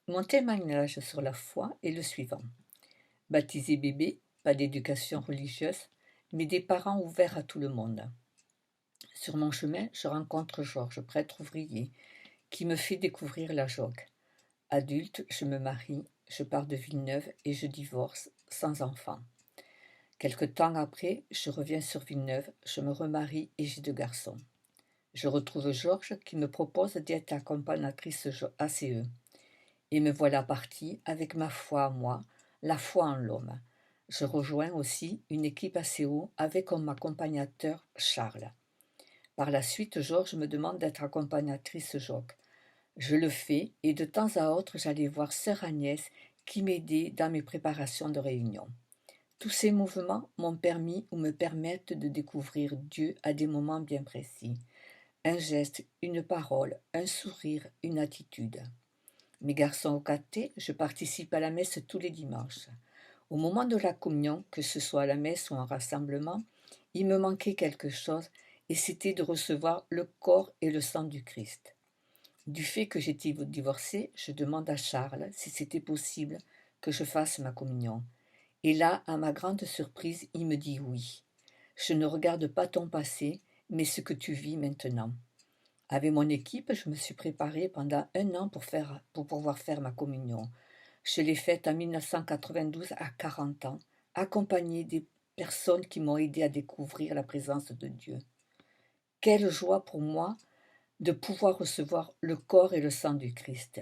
Mon témoignage sur la foi est le suivant. Baptisé bébé, pas d'éducation religieuse, mais des parents ouverts à tout le monde. Sur mon chemin, je rencontre Georges, prêtre ouvrier, qui me fait découvrir la jogue. Adulte, je me marie, je pars de Villeneuve et je divorce, sans enfant. Quelque temps après, je reviens sur Villeneuve, je me remarie et j'ai 2 garçons. Je retrouve Georges qui me propose d'être accompagnatrice ACE. Et me voilà partie avec ma foi à moi, la foi en l'homme. Je rejoins aussi une équipe ACO avec comme accompagnateur Charles. Par la suite, Georges me demande d'être accompagnatrice JOC. Je le fais et de temps à autre, j'allais voir sœur Agnès qui m'aidait dans mes préparations de réunion. Tous ces mouvements m'ont permis ou me permettent de découvrir Dieu à des moments bien précis. Un geste, une parole, un sourire, une attitude. Mes garçons au caté, je participe à la messe tous les dimanches. Au moment de la communion, que ce soit à la messe ou en rassemblement, il me manquait quelque chose et c'était de recevoir le corps et le sang du Christ. Du fait que j'étais divorcée, je demande à Charles si c'était possible que je fasse ma communion. Et là, à ma grande surprise, il me dit oui. Je ne regarde pas ton passé, mais ce que tu vis maintenant. Avec mon équipe, je me suis préparée pendant 1 an pour pouvoir faire ma communion. Je l'ai faite en 1992 à 40 ans, accompagnée des personnes qui m'ont aidé à découvrir la présence de Dieu. Quelle joie pour moi de pouvoir recevoir le corps et le sang du Christ.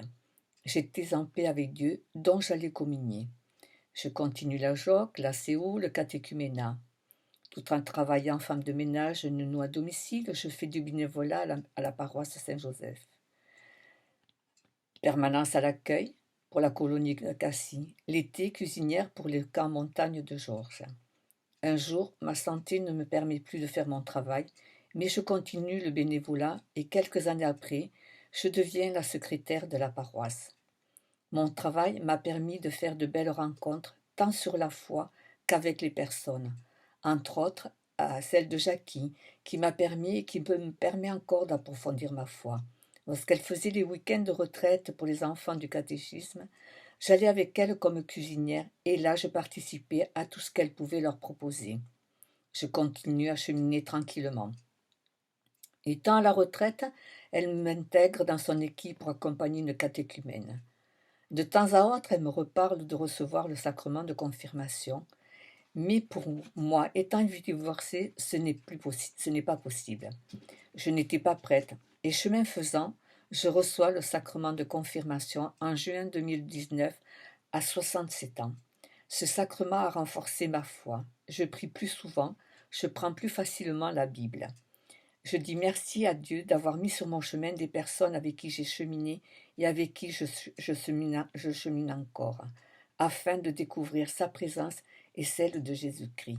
J'étais en paix avec Dieu, dont j'allais communier. Je continue la JOC, la CO, le catéchuménat. Tout en travaillant femme de ménage, nounou à domicile, je fais du bénévolat à la paroisse Saint-Joseph. Permanence à l'accueil pour la colonie de Cassis, l'été cuisinière pour les camps montagne de Georges. Un jour, ma santé ne me permet plus de faire mon travail, mais je continue le bénévolat et quelques années après, je deviens la secrétaire de la paroisse. Mon travail m'a permis de faire de belles rencontres, tant sur la foi qu'avec les personnes, entre autres à celle de Jackie, qui m'a permis et qui me permet encore d'approfondir ma foi. Lorsqu'elle faisait les week-ends de retraite pour les enfants du catéchisme, j'allais avec elle comme cuisinière et là je participais à tout ce qu'elle pouvait leur proposer. Je continue à cheminer tranquillement. Étant à la retraite, elle m'intègre dans son équipe pour accompagner une catéchumène. De temps à autre, elle me reparle de recevoir le sacrement de confirmation, mais pour moi, étant divorcée, ce n'est pas possible. Je n'étais pas prête, et chemin faisant, je reçois le sacrement de confirmation en juin 2019 à 67 ans. Ce sacrement a renforcé ma foi. Je prie plus souvent, je prends plus facilement la Bible. Je dis merci à Dieu d'avoir mis sur mon chemin des personnes avec qui j'ai cheminé et avec qui je chemine encore, afin de découvrir sa présence et celle de Jésus-Christ.